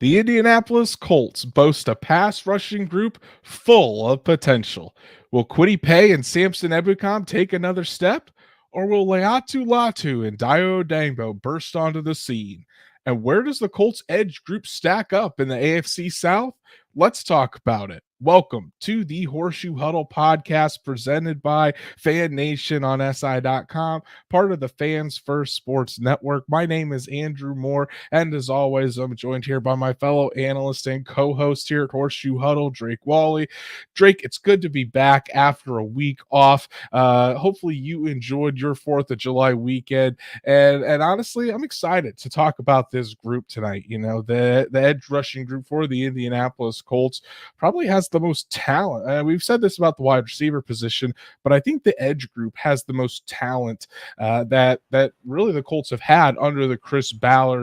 The Indianapolis Colts boast a pass rushing group full of potential. Will Kwity Paye and Samson Ebukam take another step? Or will Laiatu Latu and Dio Dangbo burst onto the scene? And where does the Colts edge group stack up in the AFC South? Let's talk about it. Welcome to the Horseshoe Huddle Podcast presented by Fan Nation on SI.com, part of the Fans First Sports Network. My name is Andrew Moore, and as always, I'm joined here by my fellow analyst and co-host here at Horseshoe Huddle, Drake Wally. Drake, it's good to be back after a week off. Hopefully you enjoyed your 4th of July weekend, and honestly, I'm excited to talk about this group tonight. You know, the edge rushing group for the Indianapolis Colts probably has the most talent. We've said this about the wide receiver position, but I think the edge group has the most talent that really the Colts have had under the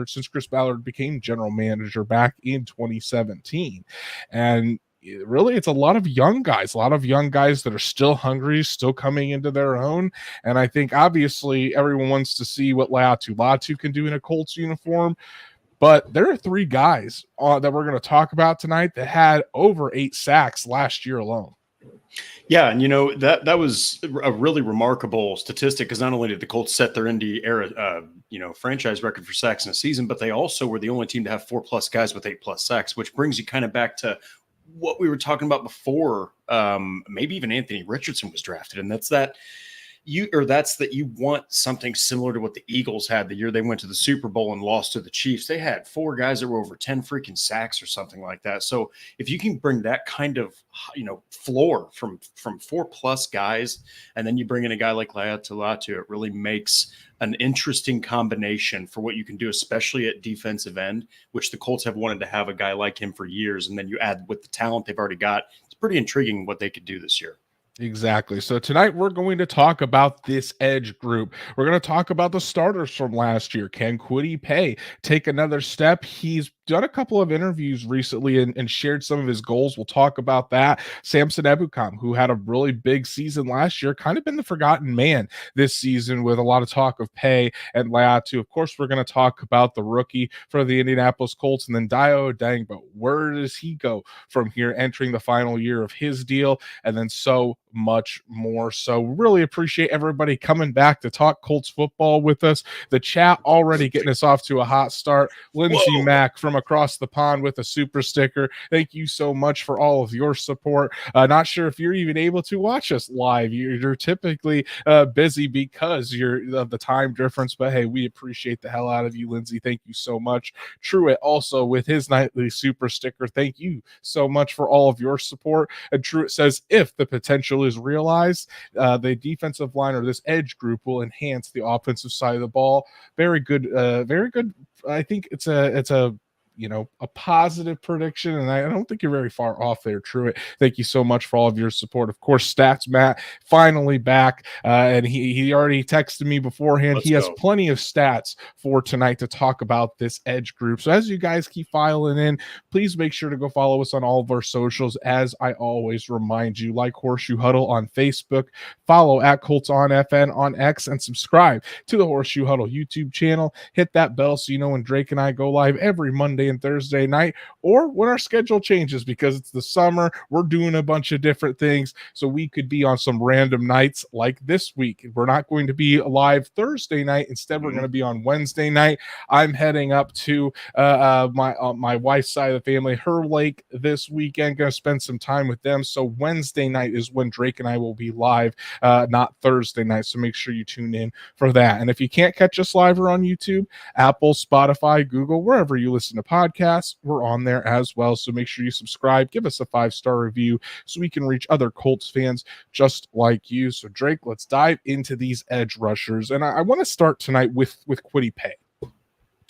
since Chris Ballard became general manager back in 2017. And really, it's a lot of young guys that are still hungry, still coming into their own. And I think obviously everyone wants to see what Laiatu Latu can do in a Colts uniform. But there are 3 guys that we're going to talk about tonight that had over 8 sacks last year alone. Yeah, and that was a really remarkable statistic because not only did the Colts set their Indy era, franchise record for sacks in a season, but they also were the only team to have 4+ guys with 8+ sacks, which brings you kind of back to what we were talking about before. Maybe even Anthony Richardson was drafted, and that's that you want something similar to what the Eagles had the year they went to the Super Bowl and lost to the Chiefs. They had 4 guys that were over 10 freaking sacks or something like that. So if you can bring that kind of, floor from 4+ guys, and then you bring in a guy like Laiatu Latu, it really makes an interesting combination for what you can do, especially at defensive end, which the Colts have wanted to have a guy like him for years. And then you add with the talent they've already got. It's pretty intriguing what they could do this year. Exactly. So tonight we're going to talk about this edge group. We're going to talk about the starters from last year. Can Kwity Paye take another step? He's done a couple of interviews recently and shared some of his goals. We'll talk about that. Samson Ebukam, who had a really big season last year, kind of been the forgotten man this season with a lot of talk of Paye and Laiatu. Of course, we're going to talk about the rookie for the Indianapolis Colts, and then Dio Dangbo. Where does he go from here entering the final year of his deal? And then so much more. So really appreciate everybody coming back to talk Colts football with us. The chat already getting us off to a hot start. Lindsey Mack from across the pond with a super sticker. Thank you so much for all of your support. Not sure if you're even able to watch us live. You're typically busy because you're of the time difference, but hey, we appreciate the hell out of you, Lindsey. Thank you so much. Truitt also with his nightly super sticker. Thank you so much for all of your support. And Truitt says, if the potential is realized, the defensive line or this edge group will enhance the offensive side of the ball. Very good. Very good. I think it's a positive prediction, and I don't think you're very far off there, Truitt. Thank you so much for all of your support. Of course, Stats Matt finally back, and he already texted me beforehand. He has plenty of stats for tonight to talk about this edge group. So as you guys keep filing in, please make sure to go follow us on all of our socials. As I always remind you, like Horseshoe Huddle on Facebook, follow at Colts on FN on X, and subscribe to the Horseshoe Huddle YouTube channel. Hit that bell so you know when Drake and I go live every Monday and Thursday night, or when our schedule changes, because it's the summer, we're doing a bunch of different things, so we could be on some random nights like this week. We're not going to be live Thursday night. Instead, we're going to be on Wednesday night. I'm heading up to my wife's side of the family, her lake, this weekend. Going to spend some time with them, so Wednesday night is when Drake and I will be live, not Thursday night, so make sure you tune in for that. And if you can't catch us live or on YouTube, Apple, Spotify, Google, wherever you listen to podcasts, we're on there as well. So make sure you subscribe, give us a 5-star review so we can reach other Colts fans just like you. So Drake, let's dive into these edge rushers. And I want to start tonight with Kwity Paye.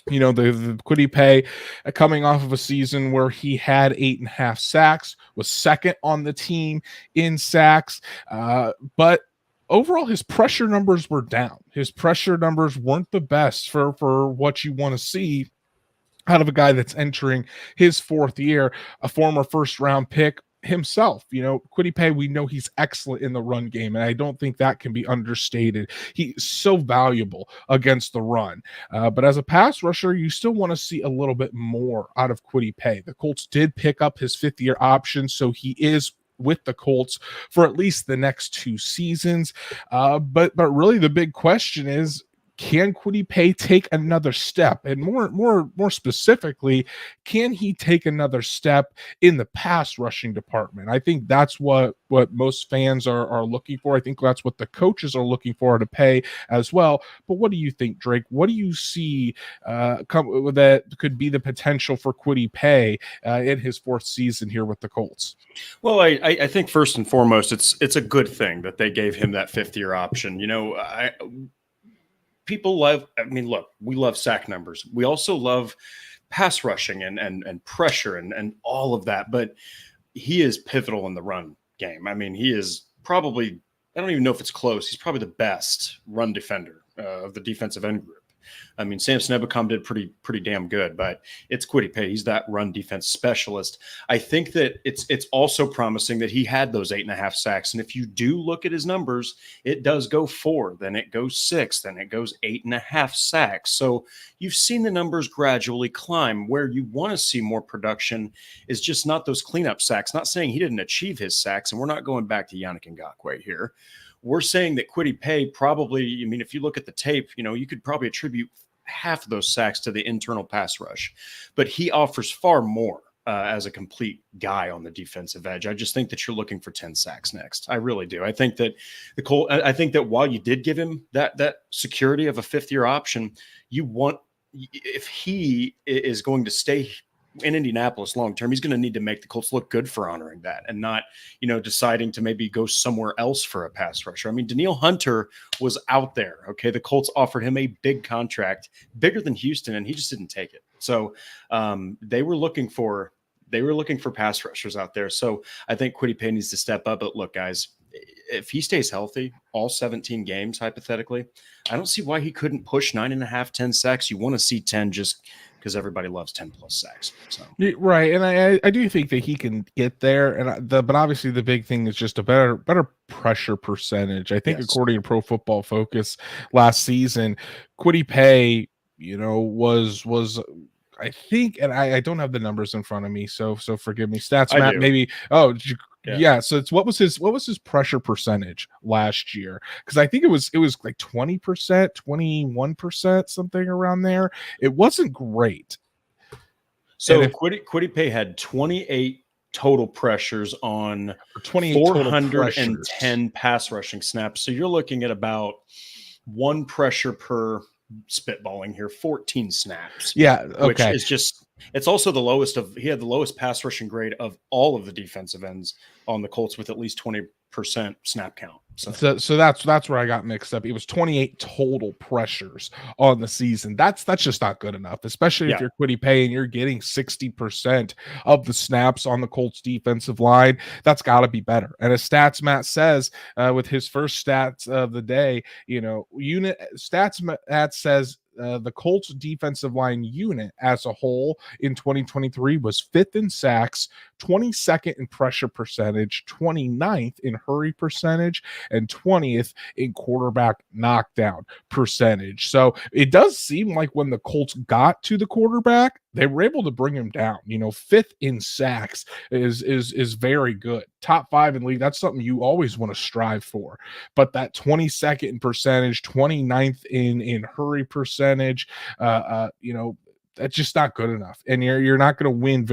The Kwity Paye coming off of a season where he had 8.5 sacks, was second on the team in sacks, but overall, his pressure numbers were down. His pressure numbers weren't the best for what you want to see out of a guy that's entering his 4th year, a former first-round pick, himself. Kwity Paye, we know he's excellent in the run game, and I don't think that can be understated. He's so valuable against the run. But as a pass rusher, you still want to see a little bit more out of Kwity Paye. The Colts did pick up his fifth-year option, so he is with the Colts for at least the next 2 seasons. But really the big question is, can Kwity Paye take another step? And more specifically, can he take another step in the pass rushing department? I think that's what most fans are looking for. I think that's what the coaches are looking for to Paye as well. But what do you think, Drake? What do you see that could be the potential for Kwity Paye in his 4th season here with the Colts? Well, I think first and foremost, it's a good thing that they gave him that 5th-year option. People love, look, we love sack numbers. We also love pass rushing and pressure and all of that. But he is pivotal in the run game. He is probably, I don't even know if it's close, he's probably the best run defender of the defensive end group. Samson Ebukam did pretty damn good, but it's Kwity Paye. He's that run defense specialist. I think that it's also promising that he had those 8.5 sacks. And if you do look at his numbers, it does go 4, then it goes 6, then it goes 8.5 sacks. So you've seen the numbers gradually climb. Where you want to see more production is just not those cleanup sacks. Not saying he didn't achieve his sacks, and we're not going back to Yannick Ngakoue here. We're saying that Kwity Paye probably, if you look at the tape, you could probably attribute half of those sacks to the internal pass rush, but he offers far more as a complete guy on the defensive edge. I just think that you're looking for 10 sacks next. I really do. I think that I think that while you did give him that security of a 5th-year option, if he is going to stay in Indianapolis long-term, he's going to need to make the Colts look good for honoring that and not, deciding to maybe go somewhere else for a pass rusher. Danielle Hunter was out there. Okay. The Colts offered him a big contract, bigger than Houston, and he just didn't take it. So they were looking for pass rushers out there. So I think Kwity Paye needs to step up. But look, guys, if he stays healthy all 17 games, hypothetically, I don't see why he couldn't push 9.5, 10 sacks. You want to see 10 just because everybody loves 10 plus sacks. So. Right. And I do think that he can get there. But obviously the big thing is just a better pressure percentage. I think according to Pro Football Focus last season, Kwity Paye, was I think, and I don't have the numbers in front of me, so forgive me. Stats, Matt, maybe. Oh, yeah. So it's what was his pressure percentage last year? Because I think it was like 20%, 21%, something around there. It wasn't great. So Kwity Paye had 28 total pressures on 410 pass rushing snaps. So you're looking at about 1 pressure per, spitballing here, 14 snaps. Yeah. Okay. Which is just, it's also the lowest he had the lowest pass rushing grade of all of the defensive ends on the Colts with at least 20% snap count. So that's where I got mixed up. It was 28 total pressures on the season. That's just not good enough, especially if you're Kwity Paye and you're getting 60% of the snaps on the Colts defensive line. That's got to be better. And as Stats Matt says, with his first stats of the day, unit Stats Matt says the Colts defensive line unit as a whole in 2023 was 5th in sacks, 22nd in pressure percentage, 29th in hurry percentage, and 20th in quarterback knockdown percentage. So it does seem like when the Colts got to the quarterback, they were able to bring him down. 5th in sacks is very good. Top 5 in league. That's something you always want to strive for. But that 22nd in percentage, 29th in hurry percentage, that's just not good enough. And you're not going to win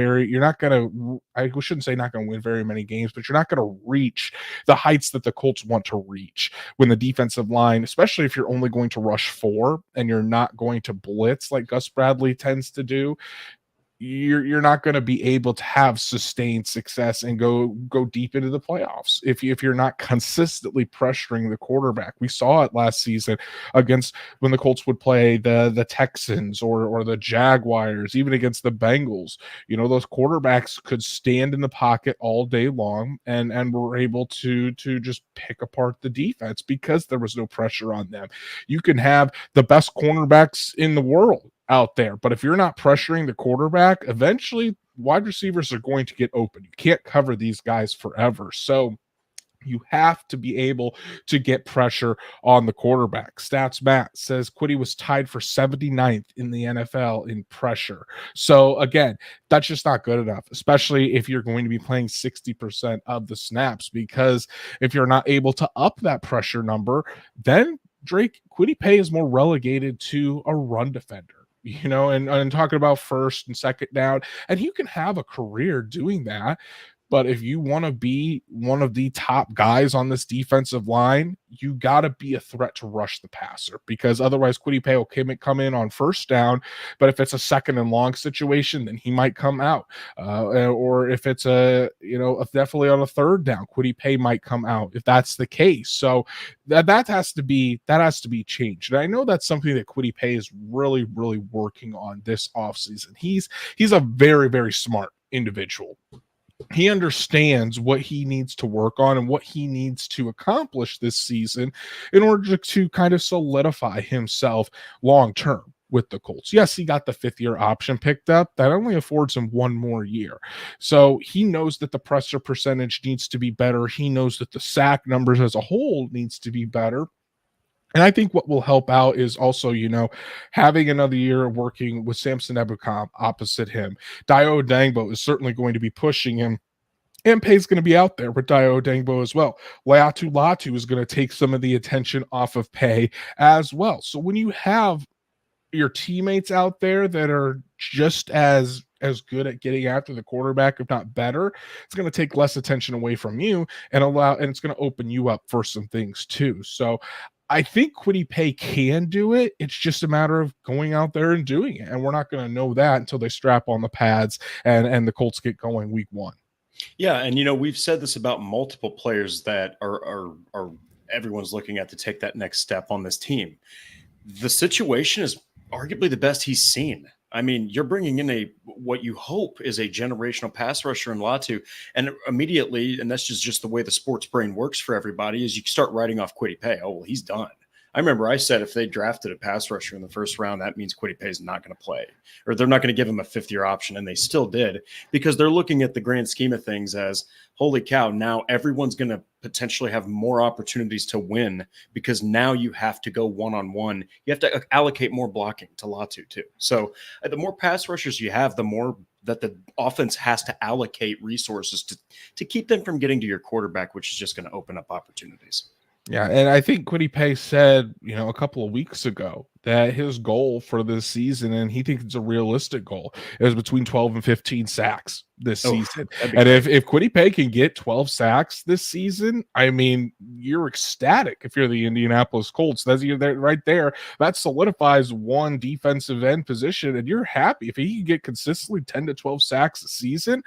I shouldn't say not going to win very many games, but you're not going to reach the heights that the Colts want to reach when the defensive line, especially if you're only going to rush 4 and you're not going to blitz like Gus Bradley tends to do. You're not going to be able to have sustained success and go deep into the playoffs if you're not consistently pressuring the quarterback. We saw it last season against when the Colts would play the Texans or the Jaguars, even against the Bengals. Those quarterbacks could stand in the pocket all day long and were able to just pick apart the defense because there was no pressure on them. You can have the best cornerbacks in the world out there, but if you're not pressuring the quarterback, eventually wide receivers are going to get open. You can't cover these guys forever. So you have to be able to get pressure on the quarterback. Stats Matt says Kwity was tied for 79th in the NFL in pressure. So again, that's just not good enough, especially if you're going to be playing 60% of the snaps, because if you're not able to up that pressure number, then Kwity Paye is more relegated to a run defender. And talking about first and second down, and you can have a career doing that. But if you want to be one of the top guys on this defensive line, you got to be a threat to rush the passer, because otherwise Kwity Paye will come in on first down. But if it's a second and long situation, then he might come out. Or if it's definitely on a third down, Kwity Paye might come out if that's the case. So that has to be changed. And I know that's something that Kwity Paye is really, really working on this offseason. He's a very, very smart individual. He understands what he needs to work on and what he needs to accomplish this season in order to kind of solidify himself long term with the Colts. Yes, he got the 5th-year option picked up. That only affords him one more year. So he knows that the pressure percentage needs to be better. He knows that the sack numbers as a whole needs to be better. And I think what will help out is also, having another year working with Samson Ebukam opposite him. Dayo Odeyingbo is certainly going to be pushing him, and Paye's going to be out there with Dayo Odeyingbo as well. Laiatu Latu is going to take some of the attention off of Paye as well. So when you have your teammates out there that are just as good at getting after the quarterback, if not better, it's going to take less attention away from you and it's going to open you up for some things too. So I think Kwity Paye can do it. It's just a matter of going out there and doing it. And we're not going to know that until they strap on the pads and the Colts get going week 1. Yeah. And, we've said this about multiple players that are everyone's looking at to take that next step on this team. The situation is arguably the best he's seen. I mean, you're bringing in what you hope is a generational pass rusher in Latu, and immediately, and that's just the way the sports brain works for everybody, is you start writing off Kwity Paye. Oh, well, he's done. I remember I said if they drafted a pass rusher in the first round, that means Kwity Paye is not going to play, or they're not going to give him a 5th-year option, and they still did, because they're looking at the grand scheme of things as, holy cow, now everyone's going to potentially have more opportunities to win, because now you have to go one-on-one. You have to allocate more blocking to Latu too. So the more pass rushers you have, the more that the offense has to allocate resources to keep them from getting to your quarterback, which is just going to open up opportunities. Yeah, and I think Kwity Paye said, a couple of weeks ago that his goal for this season, and he thinks it's a realistic goal, is between 12 and 15 sacks this season. And if Kwity Paye can get 12 sacks this season, I mean, you're ecstatic if you're the Indianapolis Colts. That's right there. That solidifies one defensive end position, and you're happy. If he can get consistently 10 to 12 sacks a season,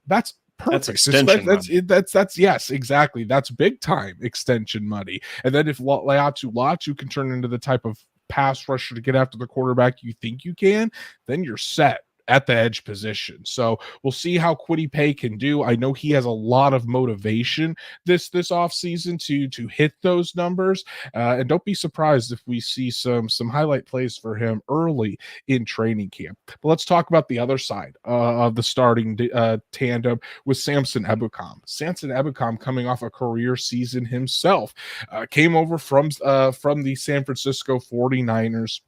that's perfect. That's extension. That's yes, exactly. That's big time extension money. And then if Laiatu Latu can turn into the type of pass rusher to get after the quarterback you think you can, then you're set at the edge position. So we'll see how Kwity Paye can do. I know he has a lot of motivation this offseason to hit those numbers. And don't be surprised if we see some highlight plays for him early in training camp. But let's talk about the other side of the starting tandem with Samson Ebukam. Samson Ebukam, coming off a career season himself, came over from the San Francisco 49ers.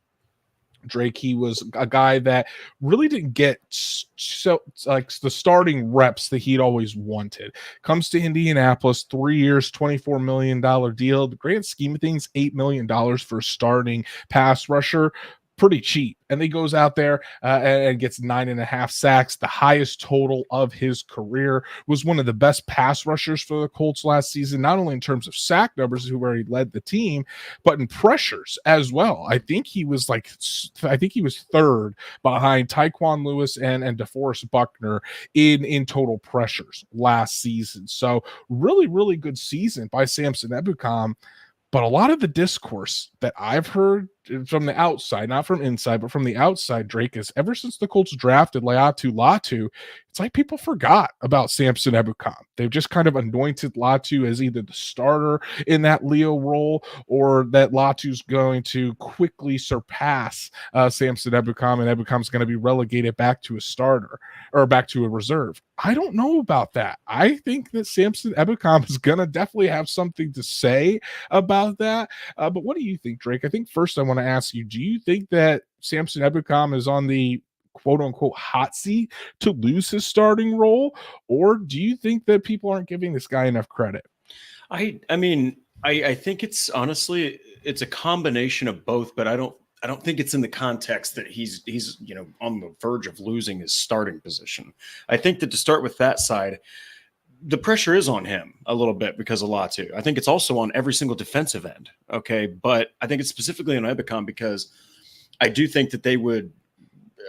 Drake, he was a guy that really didn't get the starting reps that he'd always wanted. Comes to Indianapolis, 3 years, $24 million deal. The grand scheme of things, $8 million for starting pass rusher. Pretty cheap. And he goes out there and gets 9.5 sacks, the highest total of his career. Was one of the best pass rushers for the Colts last season, not only in terms of sack numbers, where he led the team, but in pressures as well. I think he was third behind Tyquan Lewis and DeForest Buckner in total pressures last season. So really, really good season by Samson Ebukam. But a lot of the discourse that I've heard from the outside, not from inside, but from the outside, Drake, is ever since the Colts drafted Laiatu Latu, it's like people forgot about Samson Ebukam. They've just kind of anointed Latu as either the starter in that Leo role, or that Latu's going to quickly surpass Samson Ebukam, and Ebukam's going to be relegated back to a starter or back to a reserve. I don't know about that. I think that Samson Ebukam is going to definitely have something to say about that. But what do you think, Drake? I think first I want to ask you, do you think that Samson Ebukam is on the quote unquote hot seat to lose his starting role? Or do you think that people aren't giving this guy enough credit? I mean, I think it's honestly, it's a combination of both, but I don't think it's in the context that he's on the verge of losing his starting position. I think that to start with that side, the pressure is on him a little bit because of Latu. I think it's also on every single defensive end. Okay. But I think it's specifically on Ebukam because I do think that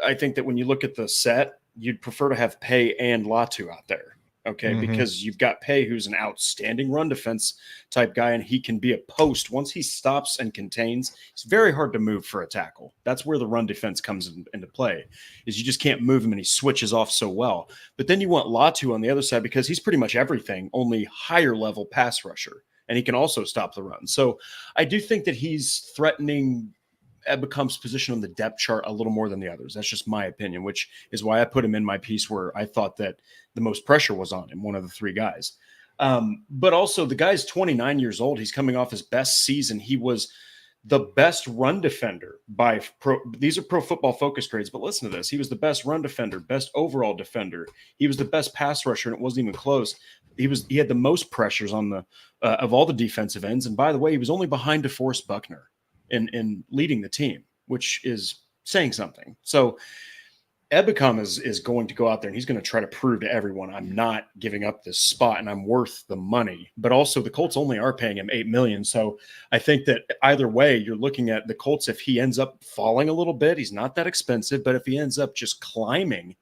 I think that when you look at the set, you'd prefer to have Paye and Latu out there. Okay. Because you've got Paye, who's an outstanding run defense type guy, and he can be a post. Once he stops and contains, it's very hard to move for a tackle. That's where the run defense comes into play, is you just can't move him and he switches off so well. But then you want Latu on the other side because he's pretty much everything, only higher level pass rusher, and he can also stop the run. So I do think that he's threatening Ebukam's position on the depth chart a little more than the others. That's just my opinion, which is why I put him in my piece where I thought that the most pressure was on him, one of the three guys. But also the guy's 29 years old. He's coming off his best season. He was the best run defender these are Pro Football Focus grades, but listen to this. He was the best run defender, best overall defender. He was the best pass rusher, and it wasn't even close. He had the most pressures on the of all the defensive ends. And by the way, he was only behind DeForest Buckner in leading the team, which is saying something. So Ebukam is going to go out there and he's going to try to prove to everyone, I'm not giving up this spot and I'm worth the money. But also the Colts only are paying him $8 million. So I think that either way, you're looking at the Colts. If he ends up falling a little bit, he's not that expensive. But if he ends up just climbing,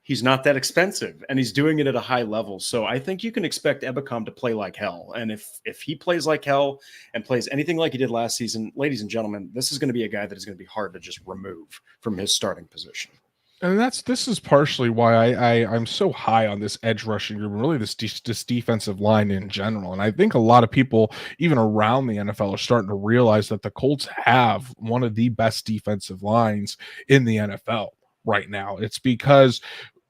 he's not that expensive, and he's doing it at a high level. So I think you can expect Ebukam to play like hell. And if he plays like hell and plays anything like he did last season, ladies and gentlemen, this is going to be a guy that is going to be hard to just remove from his starting position. And this is partially why I'm so high on this edge rushing group and really this defensive line in general. And I think a lot of people, even around the NFL, are starting to realize that the Colts have one of the best defensive lines in the NFL right now. It's because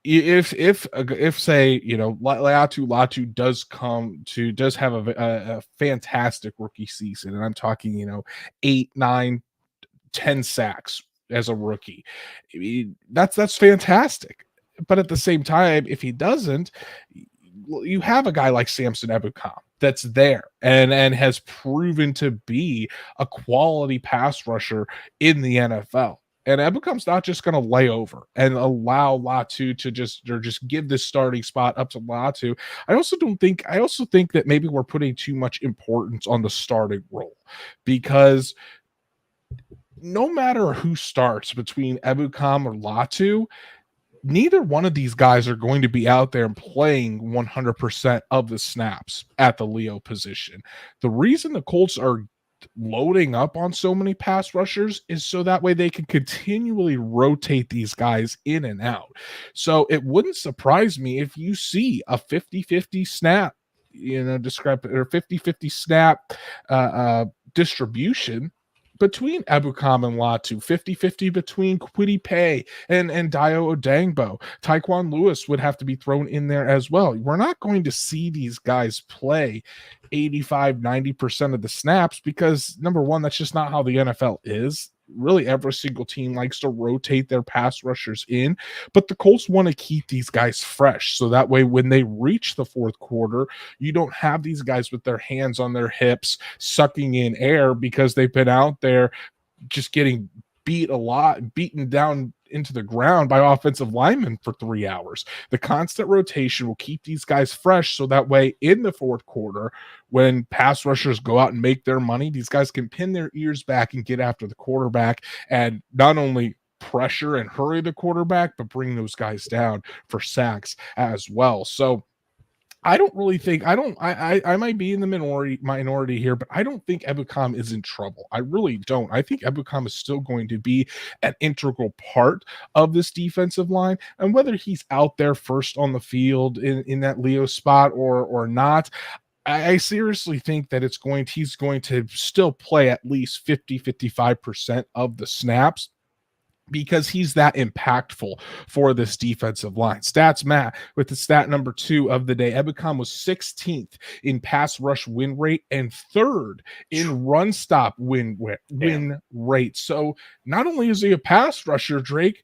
if say, Laiatu Latu does have a fantastic rookie season, and I'm talking, 8, 9, 10 sacks as a rookie, that's fantastic. But at the same time, if he doesn't, you have a guy like Samson Ebukam that's there and has proven to be a quality pass rusher in the NFL. And Ebukam's not just going to lay over and allow Latu to just give this starting spot up to Latu. I also think that maybe we're putting too much importance on the starting role, because no matter who starts between Ebukam or Latu, neither one of these guys are going to be out there and playing 100% of the snaps at the Leo position. The reason the Colts are loading up on so many pass rushers is so that way they can continually rotate these guys in and out. So it wouldn't surprise me if you see a 50-50 snap, or 50-50 snap distribution between Ebukam and Latu, 50-50 between Kwity Paye and Dio Odangbo. Tyquan Lewis would have to be thrown in there as well. We're not going to see these guys play 85-90% of the snaps because, number one, that's just not how the NFL is. Really, every single team likes to rotate their pass rushers in, but the Colts want to keep these guys fresh. So that way, when they reach the fourth quarter, you don't have these guys with their hands on their hips, sucking in air because they've been out there just getting beaten down into the ground by offensive linemen for 3 hours. The constant rotation will keep these guys fresh, so that way in the fourth quarter, when pass rushers go out and make their money, these guys can pin their ears back and get after the quarterback and not only pressure and hurry the quarterback, but bring those guys down for sacks as well. So I don't really think I might be in the minority here, but I don't think Ebukam is in trouble. I really don't. I think Ebukam is still going to be an integral part of this defensive line, and whether he's out there first on the field in that Leo spot or not, I seriously think that he's going to still play at least 50-55% of the snaps, because he's that impactful for this defensive line. Stats Matt with the stat number 2 of the day. Ebukam was 16th in pass rush win rate and 3rd in run stop win rate. So not only is he a pass rusher, Drake,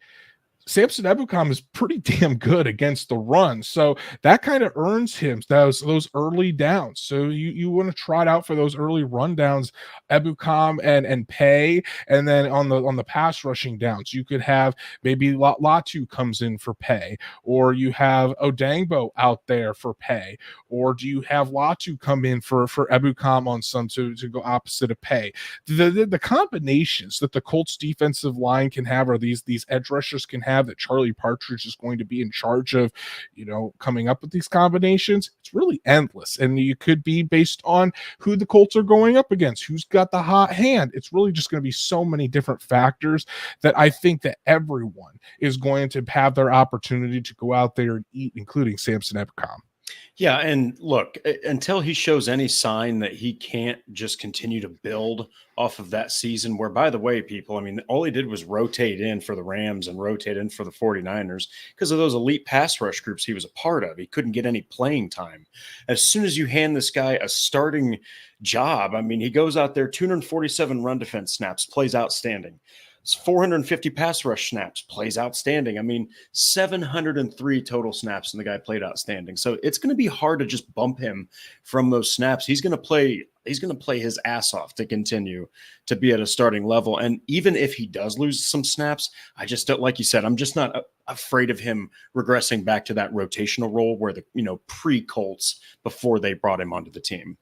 Samson Ebukam is pretty damn good against the run. So that kind of earns him those early downs. So you want to try it out for those early run downs, Ebukam and Paye. And then on the pass rushing downs, you could have maybe Latu comes in for Paye, or you have Odangbo out there for Paye, or do you have Latu come in for Ebukam on some to go opposite of Paye? The combinations that the Colts defensive line can have, or these edge rushers can have, that Charlie Partridge is going to be in charge of, coming up with these combinations, it's really endless. And you could be based on who the Colts are going up against, who's got the hot hand. It's really just going to be so many different factors that I think that everyone is going to have their opportunity to go out there and eat, including Samson Ebukam. Yeah, and look, until he shows any sign that he can't just continue to build off of that season, where, by the way, people, I mean, all he did was rotate in for the Rams and rotate in for the 49ers because of those elite pass rush groups he was a part of. He couldn't get any playing time. As soon as you hand this guy a starting job, I mean, he goes out there, 247 run defense snaps, plays outstanding. 450 pass rush snaps, plays outstanding. I mean, 703 total snaps, and the guy played outstanding. So it's going to be hard to just bump him from those snaps. He's going to play his ass off to continue to be at a starting level. And even if he does lose some snaps, I just don't, like you said, I'm just not afraid of him regressing back to that rotational role where the pre-Colts before they brought him onto the team.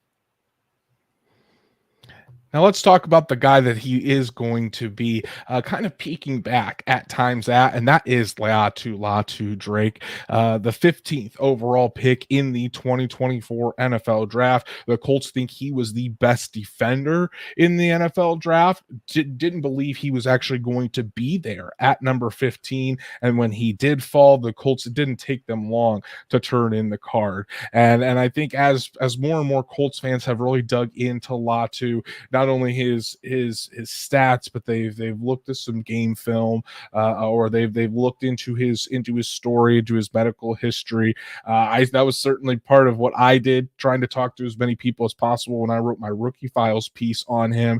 Now let's talk about the guy that he is going to be kind of peeking back at times at, and that is Laiatu Latu, Drake, the 15th overall pick in the 2024 NFL draft. The Colts think he was the best defender in the NFL draft. Didn't believe he was actually going to be there at number 15, and when he did fall, the Colts, it didn't take them long to turn in the card. And I think as more and more Colts fans have really dug into Latu, not only his stats, but they've looked at some game film, or they've looked into his story, into his medical history. That was certainly part of what I did, trying to talk to as many people as possible when I wrote my Rookie Files piece on him,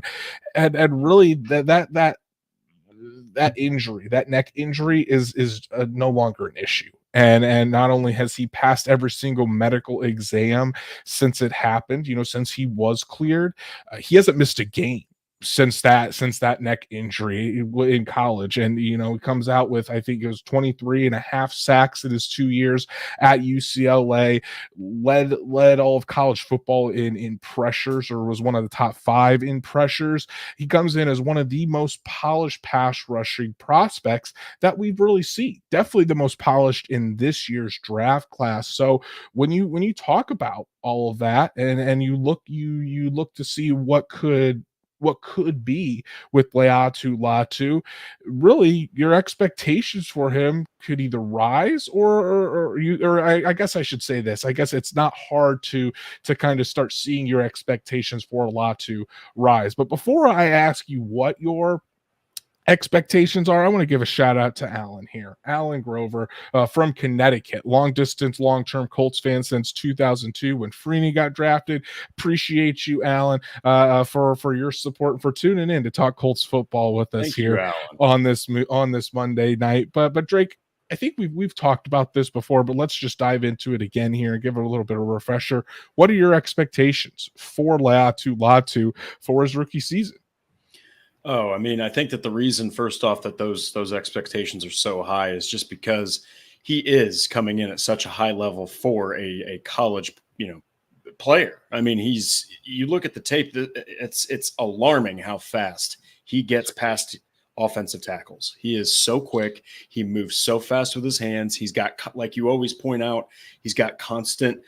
and really that injury, that neck injury, is no longer an issue. And not only has he passed every single medical exam since it happened, since he was cleared, he hasn't missed a game since that neck injury in college. And he comes out with, I think it was 23 and a half sacks in his 2 years at UCLA, led all of college football in pressures, or was one of the top 5 in pressures. He comes in as one of the most polished pass rushing prospects that we've really seen, definitely the most polished in this year's draft class. So when you talk about all of that, and you look to see what could be with Laiatu Latu, really your expectations for him could either rise or I guess I should say this. I guess it's not hard to kind of start seeing your expectations for Latu rise. But before I ask you what your expectations are, I want to give a shout out to Alan here. Alan Grover from Connecticut, long distance, long-term Colts fan since 2002 when Freeney got drafted. Appreciate you, Alan, for your support and for tuning in to talk Colts football with us. Thank here you, on this Monday night. But Drake, I think we've talked about this before, but let's just dive into it again here and give it a little bit of a refresher. What are your expectations for Laiatu Latu for his rookie season? Oh, I mean, I think that the reason, first off, that those expectations are so high is just because he is coming in at such a high level for a college, player. I mean, you look at the tape, it's alarming how fast he gets past offensive tackles. He is so quick. He moves so fast with his hands. He's got, like you always point out, he's got constant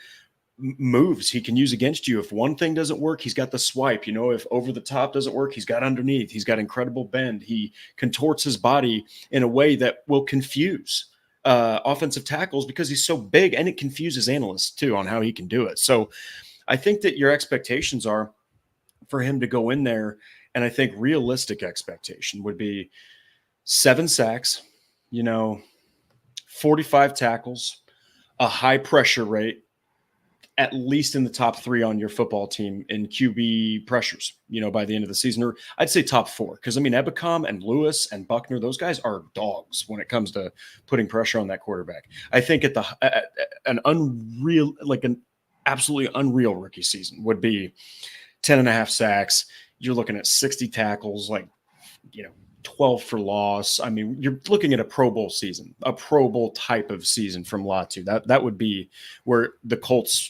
moves he can use against you. If one thing doesn't work, he's got the swipe. If over the top doesn't work, he's got underneath. He's got incredible bend. He contorts his body in a way that will confuse offensive tackles because he's so big, and it confuses analysts too on how he can do it. So I think that your expectations are for him to go in there, and I think realistic expectation would be 7 sacks, 45 tackles, a high pressure rate, at least in the top 3 on your football team in QB pressures, by the end of the season, or I'd say top 4. Because Ebukam and Lewis and Buckner, those guys are dogs when it comes to putting pressure on that quarterback. I think at an absolutely unreal rookie season would be 10.5 sacks. You're looking at 60 tackles, 12 for loss. You're looking at a Pro Bowl season, a Pro Bowl type of season from Latu. That would be where the Colts,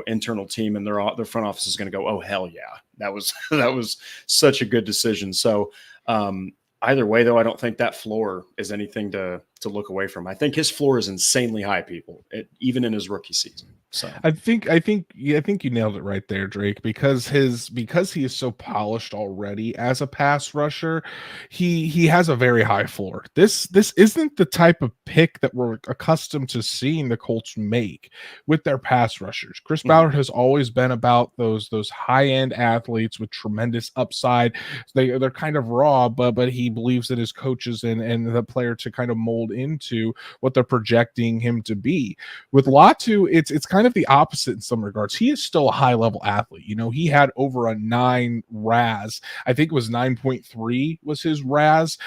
internal team and their front office is going to go, oh, hell yeah. That was such a good decision. So either way, though, I don't think that floor is anything to look away from. I think his floor is insanely high, people, even in his rookie season. So I think you nailed it right there, Drake, because he is so polished already as a pass rusher, he has a very high floor. This isn't the type of pick that we're accustomed to seeing the Colts make with their pass rushers. Chris Ballard has always been about those high-end athletes with tremendous upside. They're kind of raw, but he believes in his coaches and the player to kind of mold into what they're projecting him to be. With Latu, it's kind of the opposite in some regards. He is still a high-level athlete. He had over a 9 RAS. I think it was 9.3 was his RAS.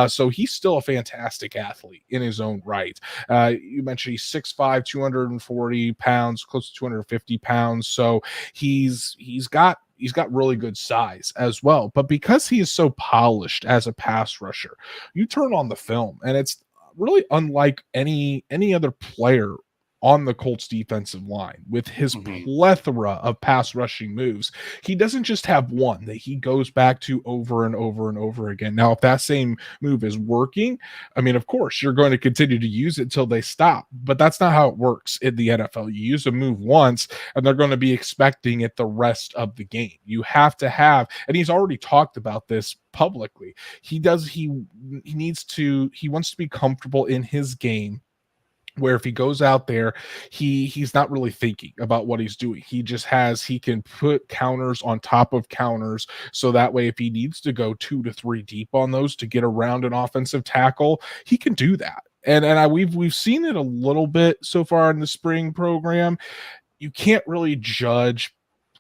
So he's still a fantastic athlete in his own right. You mentioned he's 6'5", 240 pounds, close to 250 pounds. So he's got really good size as well. But because he is so polished as a pass rusher, you turn on the film and it's really unlike any other player on the Colts defensive line with his plethora of pass rushing moves. He doesn't just have one that he goes back to over and over and over again. Now, if that same move is working, of course, you're going to continue to use it till they stop, but that's not how it works in the NFL. You use a move once and they're going to be expecting it the rest of the game. You have to have, and he's already talked about this publicly. He wants to be comfortable in his game, where if he goes out there, he's not really thinking about what he's doing. He can put counters on top of counters. So that way, if he needs to go 2 to 3 deep on those to get around an offensive tackle, he can do that. And we've seen it a little bit so far in the spring program. You can't really judge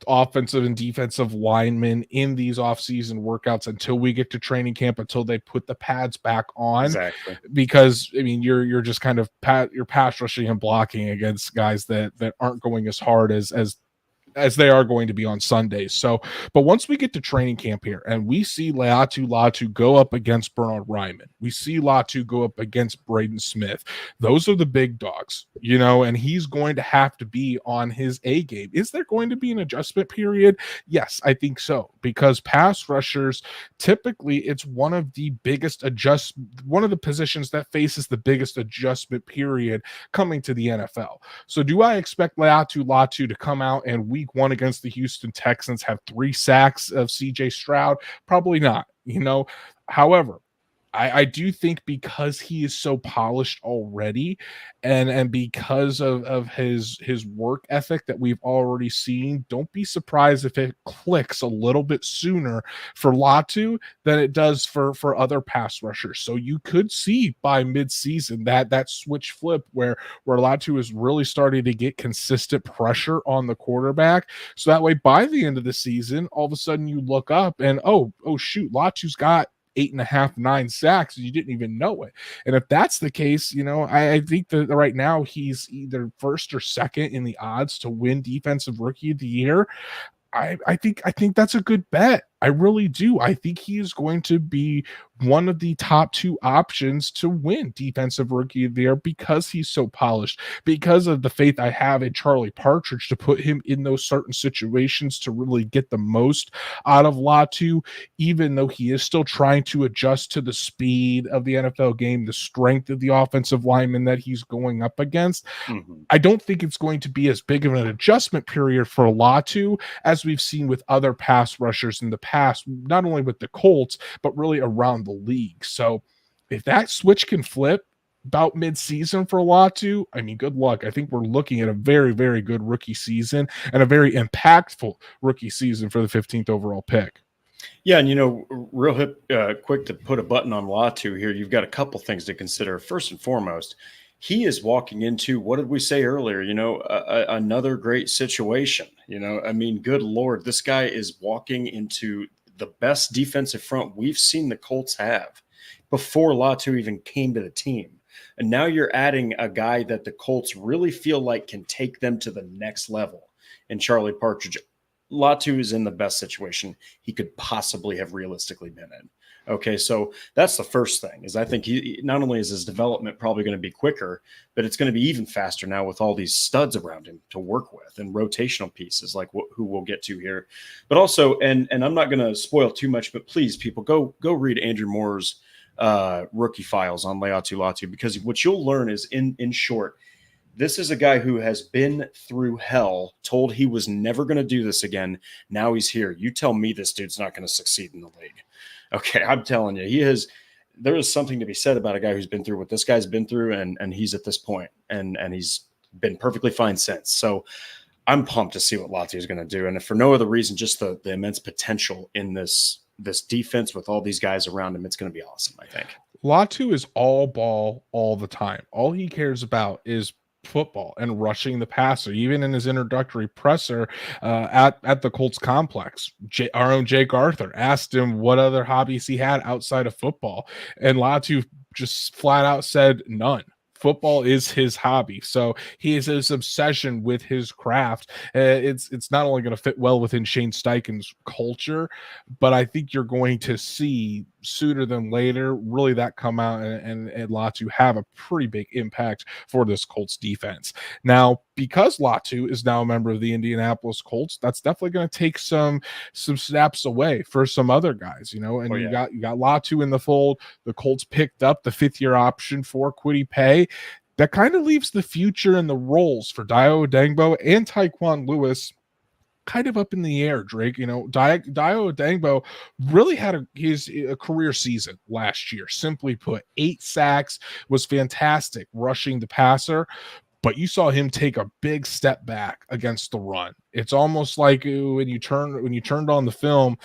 offensive and defensive linemen in these offseason workouts until we get to training camp, until they put the pads back on. Exactly. Because you're just kind of you're pass rushing and blocking against guys that aren't going as hard as they are going to be on Sundays. So, but once we get to training camp here and we see Laiatu Latu go up against Bernard Ryman, we see Latu go up against Braden Smith, those are the big dogs, and he's going to have to be on his A game. Is there going to be an adjustment period? Yes, I think so, because pass rushers, typically it's one of the positions that faces the biggest adjustment period coming to the NFL. So do I expect Laiatu Latu to come out and week 1 against the Houston Texans have 3 sacks of CJ Stroud? Probably not, However, I do think because he is so polished already and because of his work ethic that we've already seen, don't be surprised if it clicks a little bit sooner for Latu than it does for other pass rushers. So you could see by midseason that switch flip where Latu is really starting to get consistent pressure on the quarterback. So that way, by the end of the season, all of a sudden you look up and oh shoot, Latu's got 8.5, 9 sacks, and you didn't even know it. And if that's the case, I think that right now he's either first or second in the odds to win Defensive Rookie of the Year. I think that's a good bet. I really do. I think he is going to be one of the top two options to win Defensive Rookie of the Year because he's so polished, because of the faith I have in Charlie Partridge to put him in those certain situations to really get the most out of Latu, even though he is still trying to adjust to the speed of the NFL game, the strength of the offensive lineman that he's going up against. Mm-hmm. I don't think it's going to be as big of an adjustment period for Latu as we've seen with other pass rushers in the past, not only with the Colts, but really around the league. So if that switch can flip about mid-season for Latu, I mean, good luck. I think we're looking at a very, very good rookie season and a very impactful rookie season for the 15th overall pick. Yeah, and real quick to put a button on Latu here, you've got a couple things to consider. First and foremost, he is walking into, what did we say earlier? Another great situation. I mean, good Lord, this guy is walking into the best defensive front we've seen the Colts have before Latu even came to the team. And now you're adding a guy that the Colts really feel like can take them to the next level in Charlie Partridge. Latu is in the best situation he could possibly have realistically been in. Okay, so that's the first thing, is I think he not only is his development probably going to be quicker, but it's going to be even faster now with all these studs around him to work with and rotational pieces like who we'll get to here. But also, and I'm not going to spoil too much, but please, people, go read Andrew Moore's rookie files on Laiatu Latu, because what you'll learn is, in short, this is a guy who has been through hell, told he was never going to do this again. Now he's here. You tell me this dude's not going to succeed in the league. Okay, I'm telling you, there is something to be said about a guy who's been through what this guy's been through, and he's at this point, and he's been perfectly fine since. So I'm pumped to see what Latu is going to do. And if for no other reason, just the immense potential in this defense with all these guys around him, it's going to be awesome, I think. Latu is all ball all the time. All he cares about is football and rushing the passer. Even in his introductory presser at the Colts complex, our own Jake Arthur asked him what other hobbies he had outside of football, and Latu just flat out said none. Football is his hobby. So he is his obsession with his craft. It's not only going to fit well within Shane Steichen's culture, but I think you're going to see sooner than later really that come out and Latu have a pretty big impact for this Colts defense. Now, because Latu is now a member of the Indianapolis Colts, that's definitely going to take some snaps away for some other guys, and you got Latu in the fold. The Colts picked up the 5th-year option for Kwity Paye. That kind of leaves the future and the roles for Dayo Odeyingbo and Tyquan Lewis kind of up in the air, Drake. Dayo Odeyingbo really had a career season last year. Simply put, 8 sacks, was fantastic rushing the passer, but you saw him take a big step back against the run. It's almost like when you turned on the film,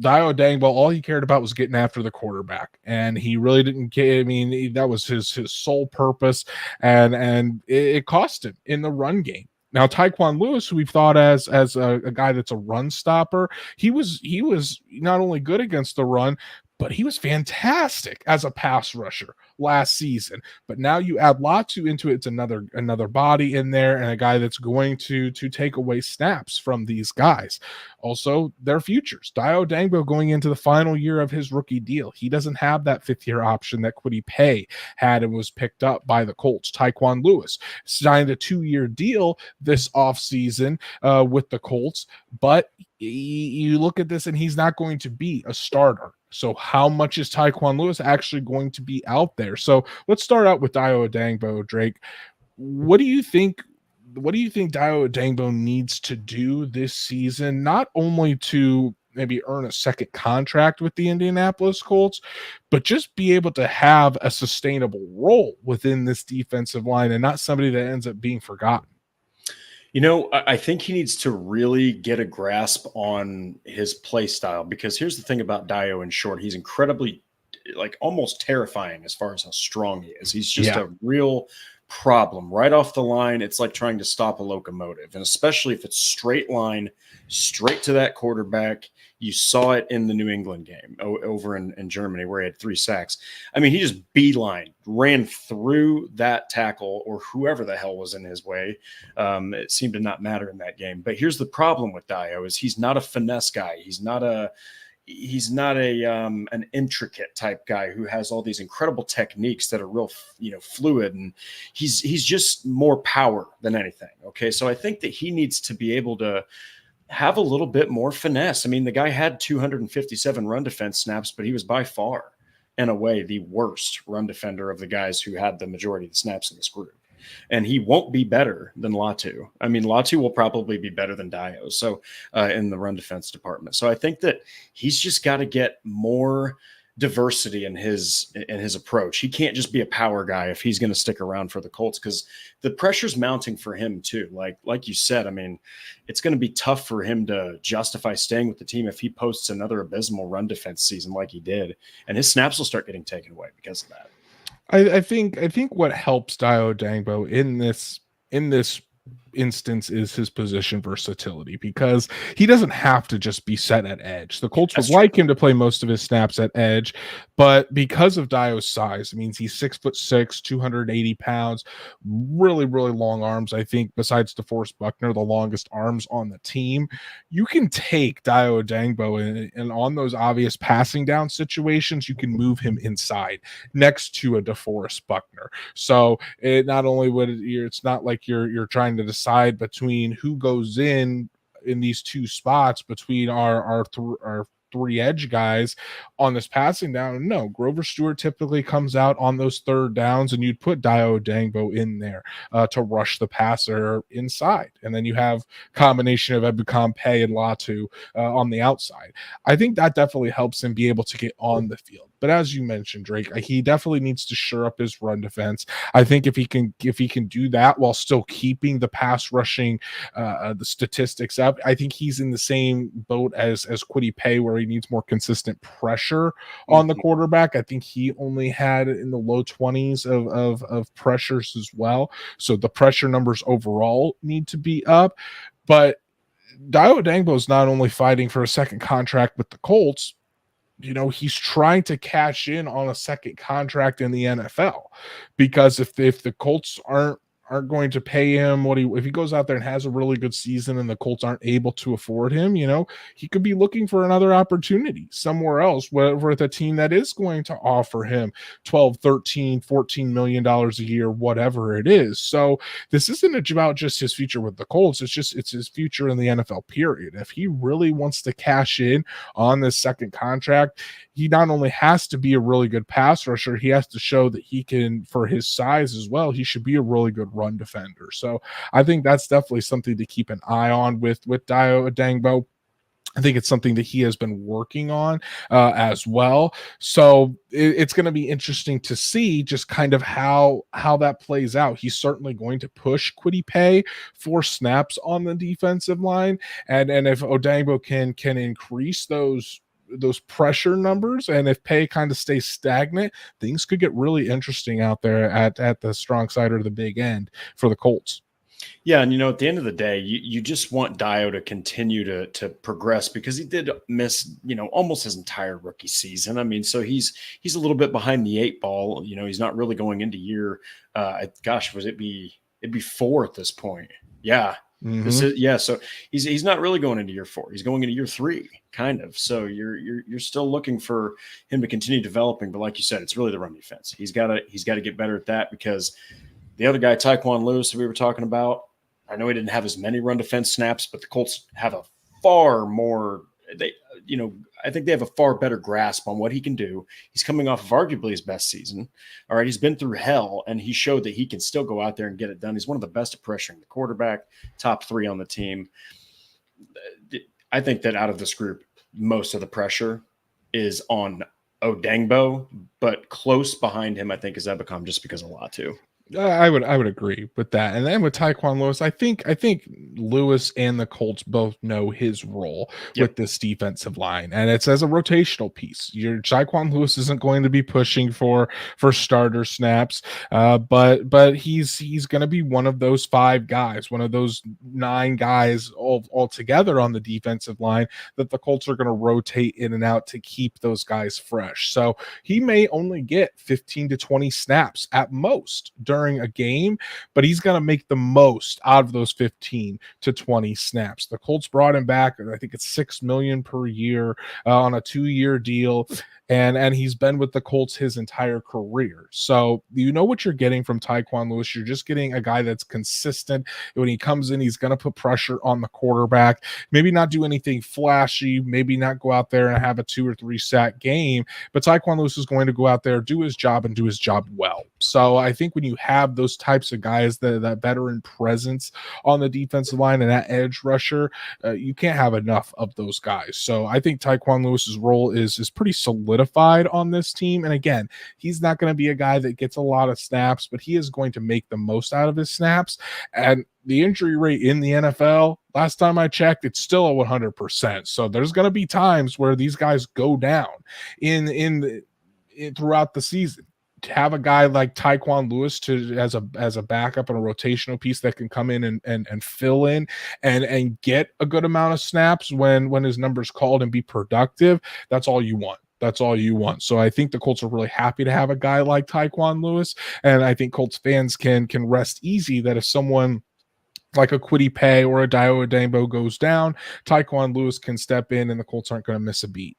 Dayo Odeyingbo, all he cared about was getting after the quarterback, and he really didn't care. I mean, that was his sole purpose, and it cost him in the run game. Now, Tyquan Lewis, who we've thought as a guy that's a run stopper, he was not only good against the run, but he was fantastic as a pass rusher last season. But now you add Latu into it. It's another body in there and a guy that's going to take away snaps from these guys. Also, their futures. Dayo Odeyingbo going into the final year of his rookie deal. He doesn't have that 5th-year option that Kwity Paye had and was picked up by the Colts. Tyquan Lewis signed a 2-year deal this offseason with the Colts, but you look at this and he's not going to be a starter. So how much is Tyquan Lewis actually going to be out there? So let's start out with Dayo Odeyingbo, Drake. What do you think Dayo Odeyingbo needs to do this season, not only to maybe earn a second contract with the Indianapolis Colts, but just be able to have a sustainable role within this defensive line and not somebody that ends up being forgotten? I think he needs to really get a grasp on his play style, because here's the thing about Dayo in short. He's incredibly, almost terrifying as far as how strong he is. He's just a real problem right off the line. It's like trying to stop a locomotive, and especially if it's straight line, straight to that quarterback. You saw it in the New England game over in Germany where he had 3 sacks. I mean, he just ran through that tackle or whoever the hell was in his way. It seemed to not matter in that game. But here's the problem with Dayo is he's not a finesse guy. He's not a he's not an intricate type guy who has all these incredible techniques that are real, fluid, and he's just more power than anything. Okay, so I think that he needs to be able to have a little bit more finesse. I mean, the guy had 257 run defense snaps, but he was by far and away the worst run defender of the guys who had the majority of the snaps in this group. And he won't be better than Latu. I mean, Latu will probably be better than Dio. So in the run defense department. So I think that he's just got to get more diversity in his approach. He can't just be a power guy if he's going to stick around for the Colts, because the pressure's mounting for him too. Like you said, I mean, it's going to be tough for him to justify staying with the team if he posts another abysmal run defense season like he did, and his snaps will start getting taken away because of that. I think what helps Dio Dangbo in this instance is his position versatility, because he doesn't have to just be set at edge. The Colts would like him to play most of his snaps at edge, but because of Dio's size, it means he's 6'6", 280 pounds, really, really long arms. I think besides DeForest Buckner, the longest arms on the team. You can take Dio Dangbo and on those obvious passing down situations, you can move him inside next to a DeForest Buckner. So it not only it's not like you're trying to decide between who goes in these two spots between our three edge guys on this passing down. No, Grover Stewart typically comes out on those third downs, and you'd put Dio Dangbo in there to rush the passer inside. And then you have combination of Ebukam, Paye, and Latu on the outside. I think that definitely helps him be able to get on the field. But as you mentioned, Drake, he definitely needs to shore up his run defense. I think if he can do that while still keeping the pass rushing the statistics up, I think he's in the same boat as Kwity Paye, where he needs more consistent pressure on the quarterback. I think he only had in the low 20s of pressures as well. So the pressure numbers overall need to be up. But Dio Dangbo is not only fighting for a second contract with the Colts, he's trying to cash in on a second contract in the NFL, because if the Colts aren't going to pay him if he goes out there and has a really good season and the Colts aren't able to afford him, he could be looking for another opportunity somewhere else with a team that is going to offer him 12, 13, 14 million dollars a year, whatever it is. So this isn't about just his future with the Colts. It's his future in the NFL period. If he really wants to cash in on this second contract, he not only has to be a really good pass rusher, he has to show that he can, for his size as well, he should be a really good run defender. So I think that's definitely something to keep an eye on with Dio Dangbo. I think it's something that he has been working on as well. So it's going to be interesting to see just kind of how that plays out. He's certainly going to push Kwity Paye for snaps on the defensive line. And if Odangbo can increase those pressure numbers, and if Paye kind of stays stagnant, things could get really interesting out there at the strong side or the big end for the Colts. Yeah, and at the end of the day, you just want Dio to continue to progress, because he did miss, almost his entire rookie season. I mean, so he's a little bit behind the eight ball. He's not really going into year it'd be 4 at this point. Yeah. Mm-hmm. So he's not really going into year 4. He's going into year 3, kind of. So you're still looking for him to continue developing, but like you said, it's really the run defense. He's got to get better at that, because the other guy, Tyquan Lewis, that we were talking about, I know he didn't have as many run defense snaps, but the Colts have a far more. I think they have a far better grasp on what he can do. He's coming off of arguably his best season. All right, he's been through hell, and he showed that he can still go out there and get it done. He's one of the best at pressuring the quarterback, top 3 on the team. I think that out of this group, most of the pressure is on Odangbo, but close behind him, I think, is Ebukam, just because of Latu. I would agree with that. And then with Tyquan Lewis, I think Lewis and the Colts both know his role with this defensive line, and it's as a rotational piece. Your Tyquan Lewis isn't going to be pushing for starter snaps, but he's going to be one of those 5 guys, one of those 9 guys all together on the defensive line that the Colts are going to rotate in and out to keep those guys fresh. So he may only get 15 to 20 snaps at most during during a game, but he's going to make the most out of those 15 to 20 snaps. The Colts brought him back, I think it's $6 million per year on a 2-year deal. And he's been with the Colts his entire career. So you know what you're getting from Tyquan Lewis. You're just getting a guy that's consistent. When he comes in, he's going to put pressure on the quarterback. Maybe not do anything flashy, maybe not go out there and have a 2 or 3 sack game, but Tyquan Lewis is going to go out there, do his job, and do his job well. So I think when you have those types of guys, that veteran presence on the defensive line and that edge rusher, you can't have enough of those guys. So I think Tyquan Lewis's role is pretty solidified on this team. And again, he's not going to be a guy that gets a lot of snaps, but he is going to make the most out of his snaps. And the injury rate in the NFL, last time I checked, it's still a 100%. So there's going to be times where these guys go down throughout the season. To have a guy like Tyquan Lewis as a backup and a rotational piece that can come in and fill in and get a good amount of snaps when his number's called and be productive, that's all you want. That's all you want. So I think the Colts are really happy to have a guy like Tyquan Lewis, and I think Colts fans can rest easy that if someone like a Kwity Paye or a Dio Adembo goes down, Tyquan Lewis can step in and the Colts aren't going to miss a beat.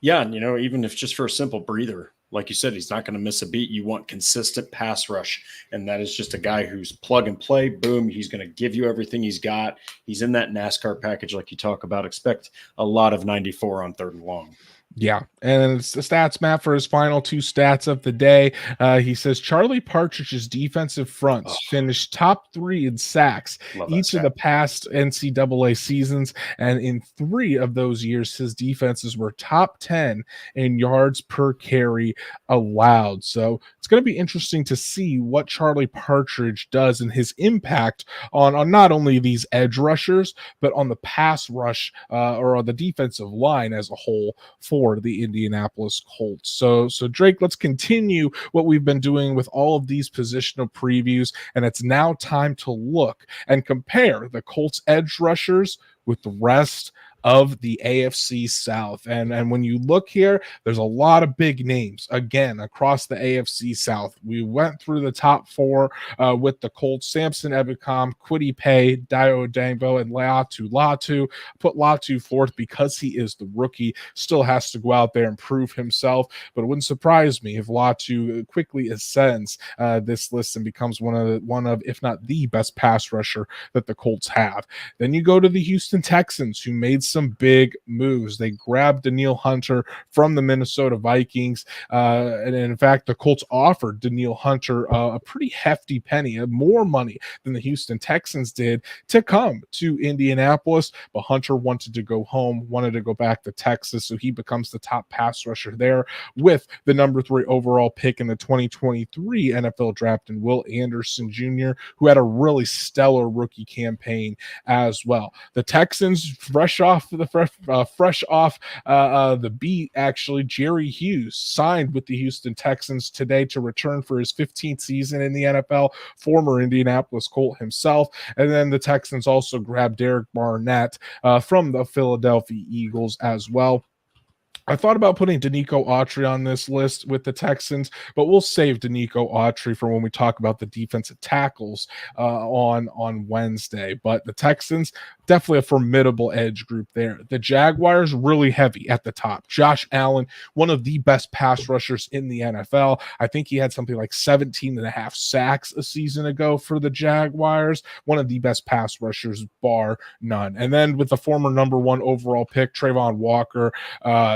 Yeah, and even if just for a simple breather, like you said, he's not going to miss a beat. You want consistent pass rush, and that is just a guy who's plug and play. Boom, he's going to give you everything he's got. He's in that NASCAR package like you talk about. Expect a lot of 94 on 3rd and long. Yeah, and it's the stats map for his final 2 stats of the day. He says Charlie Partridge's defensive fronts finished top 3 in sacks each of the past NCAA seasons, and in 3 of those years, his defenses were top 10 in yards per carry allowed. So it's going to be interesting to see what Charlie Partridge does and his impact on not only these edge rushers, but on the pass rush or on the defensive line as a whole for the Indianapolis Colts. So Drake, let's continue what we've been doing with all of these positional previews, and it's now time to look and compare the Colts edge rushers with the rest of the AFC South. And when you look here, there's a lot of big names again across the AFC South. We went through the top 4 with the Colts: Samson Ebukam, Kwity Paye, Dio Adembo, and Laiatu Latu. Put Latu 4th because he is the rookie, still has to go out there and prove himself, but it wouldn't surprise me if Latu quickly ascends this list and becomes one of if not the best pass rusher that the Colts have. Then you go to the Houston Texans, who made some big moves. They grabbed Danielle Hunter from the Minnesota Vikings, and in fact, the Colts offered Danielle Hunter a pretty hefty penny, more money than the Houston Texans did, to come to Indianapolis. But Hunter wanted to go home, wanted to go back to Texas, so he becomes the top pass rusher there with the number 3 overall pick in the 2023 NFL draft, and Will Anderson Jr., who had a really stellar rookie campaign as well. The Texans, fresh off the beat, actually, Jerry Hughes signed with the Houston Texans today to return for his 15th season in the NFL, former Indianapolis Colt himself. And then the Texans also grabbed Derek Barnett from the Philadelphia Eagles as well. I thought about putting Danico Autry on this list with the Texans, but we'll save Danico Autry for when we talk about the defensive tackles on Wednesday. But the Texans, definitely a formidable edge group there. The Jaguars, really heavy at the top. Josh Allen, one of the best pass rushers in the NFL. I think he had something like 17.5 sacks a season ago for the Jaguars. One of the best pass rushers, bar none. And then with the former number 1 overall pick, Trayvon Walker,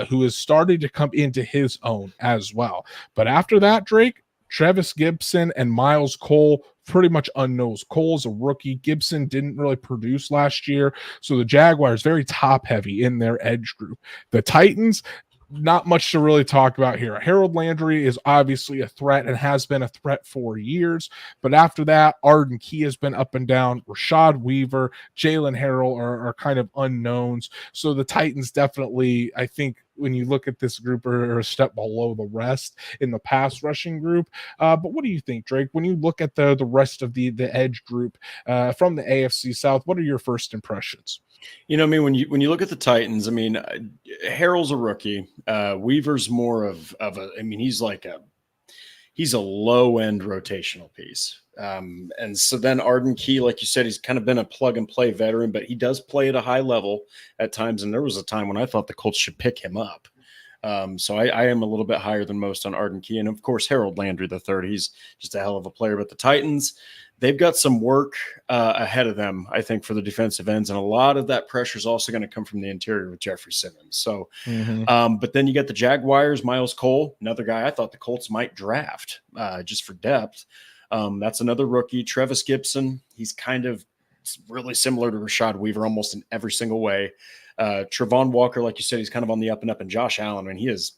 who is starting to come into his own as well. But after that, Drake, Travis Gibson and Miles Cole, pretty much unknowns. Cole's a rookie. Gibson didn't really produce last year. So the Jaguars, very top heavy in their edge group. The Titans, not much to really talk about here. Harold Landry is obviously a threat and has been a threat for years. But after that, Arden Key has been up and down. Rashad Weaver, Jalen Harrell are kind of unknowns. So the Titans definitely, I think, when you look at this group, are a step below the rest in the pass rushing group. But what do you think, Drake? When you look at the rest of the edge group from the AFC South, what are your first impressions? When you look at the Titans, Harrell's a rookie. Weaver's more of a, he's like he's a low-end rotational piece. And so then Arden Key, like you said, he's kind of been a plug-and-play veteran, but he does play at a high level at times, and there was a time when I thought the Colts should pick him up. So I am a little bit higher than most on Arden Key. And, of course, Harold Landry III, he's just a hell of a player. But the Titans, they've got some work ahead of them, I think, for the defensive ends. And a lot of that pressure is also going to come from the interior with Jeffrey Simmons. So, but then you get the Jaguars, Miles Cole, another guy I thought the Colts might draft just for depth. That's another rookie. Trevis Gibson, he's kind of really similar to Rashad Weaver almost in every single way. Travon Walker, like you said, he's kind of on the up and up. And Josh Allen, I mean, he is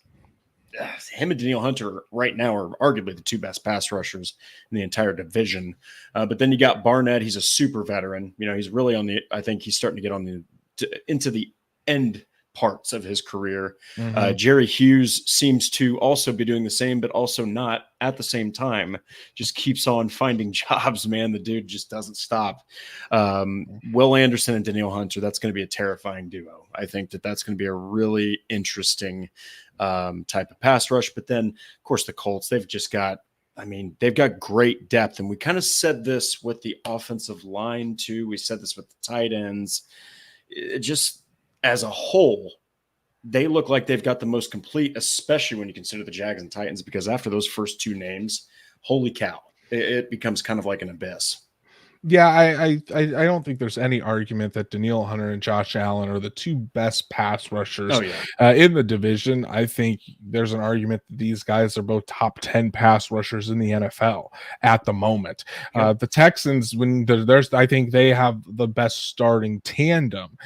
him and Danielle Hunter right now are arguably the two best pass rushers in the entire division. But then you got Barnett. He's a super veteran. You know, he's really on the, I think he's starting to get into the end parts of his career. Jerry Hughes seems to also be doing the same, but also not at the same time. Just keeps on finding jobs, man. The dude just doesn't stop. Will Anderson and Danielle Hunter, that's going to be a terrifying duo. I think that's going to be a really interesting type of pass rush. But then, of course, the Colts, they've got great depth. And we kind of said this with the offensive line too. We said this with the tight ends. It just, as a whole, they look like they've got the most complete, especially when you consider the Jags and Titans, because after those first two names, holy cow, it becomes kind of like an abyss. Yeah, I don't think there's any argument that Danielle Hunter and Josh Allen are the two best pass rushers in the division. I think there's an argument that these guys are both top 10 pass rushers in the NFL at the moment. The Texans, I think they have the best starting tandem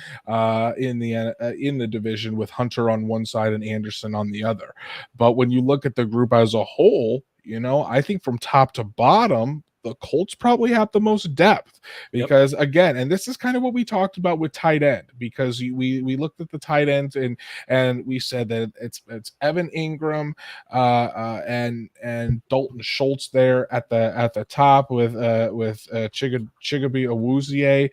in the division, with Hunter on one side and Anderson on the other. But when you look at the group as a whole, you know, I think from top to bottom, the Colts probably have the most depth because, again, and this is kind of what we talked about with tight end, because we looked at the tight ends and we said that it's Evan Ingram and Dalton Schultz there at the top with Chigabe Awuzie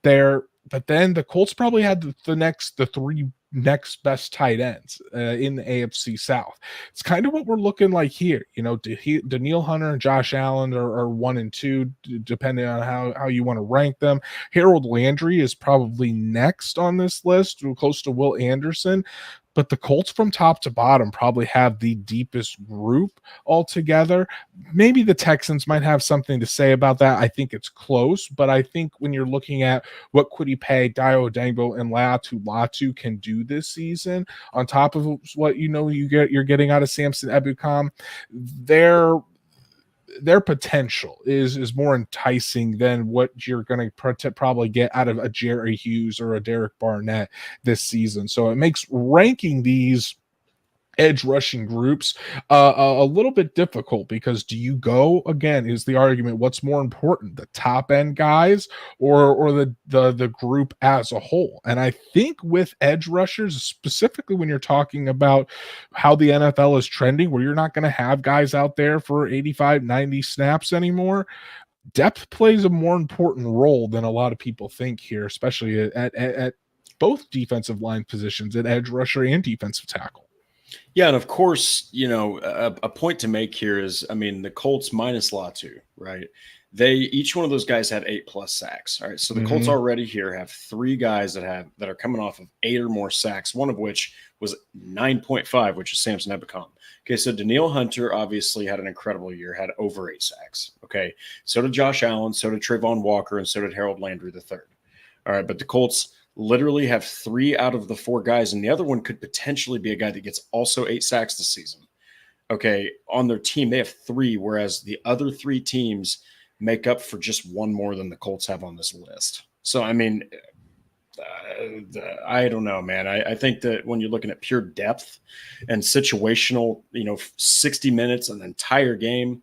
there. But then the Colts probably had the three next best tight ends in the AFC South. It's kind of what we're looking like here. You know, Danielle Hunter and Josh Allen are 1 and 2, depending on how you want to rank them. Harold Landry is probably next on this list, close to Will Anderson. But the Colts from top to bottom probably have the deepest group altogether. Maybe the Texans might have something to say about that. I think it's close, but I think when you're looking at what Kwity Paye, Dio Dangbo, and Laiatu Latu can do this season, on top of what you're getting out of Samson Ebukam, their potential is more enticing than what you're going to probably get out of a Jerry Hughes or a Derek Barnett this season. So it makes ranking these edge rushing groups a little bit difficult, because do you go, again, is the argument, what's more important, the top end guys or the group as a whole? And I think with edge rushers, specifically when you're talking about how the NFL is trending, where you're not going to have guys out there for 85, 90 snaps anymore, depth plays a more important role than a lot of people think here, especially at both defensive line positions, at edge rusher and defensive tackle. Yeah, and of course, you know, a point to make here is, I mean, the Colts minus Latu, right? Each one of those guys had 8+ sacks. All right, so the Colts already here have 3 guys that are coming off of 8 or more sacks, one of which was 9.5, which is Samson Ebukam. Okay, so Danielle Hunter obviously had an incredible year, had over 8 sacks. Okay, so did Josh Allen, so did Travon Walker, and so did Harold Landry III. All right, but the Colts literally have 3 out of the 4 guys, and the other one could potentially be a guy that gets also 8 sacks this season. Okay, on their team, they have 3, whereas the other 3 teams make up for just 1 more than the Colts have on this list. So, I mean, I don't know, man. I think that when you're looking at pure depth and situational, you know, 60 minutes, an entire game,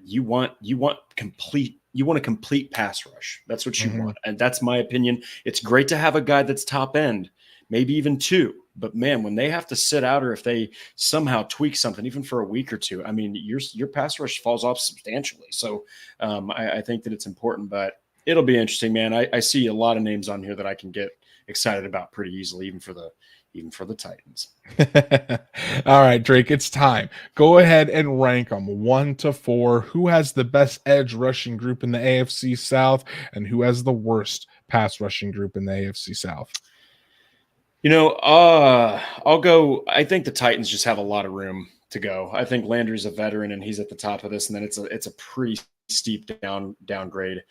you want a complete pass rush. That's what you want. And that's my opinion. It's great to have a guy that's top end, maybe even 2. But man, when they have to sit out, or if they somehow tweak something, even for a week or 2, I mean, your pass rush falls off substantially. So I think that it's important, but it'll be interesting, man. I see a lot of names on here that I can get excited about pretty easily, even for the, even for the Titans. All right, Drake, it's time. Go ahead and rank them 1 to 4. Who has the best edge rushing group in the AFC South, and who has the worst pass rushing group in the AFC South? I'll go. I think the Titans just have a lot of room to go. I think Landry's a veteran and he's at the top of this, and then it's a pretty steep downgrade.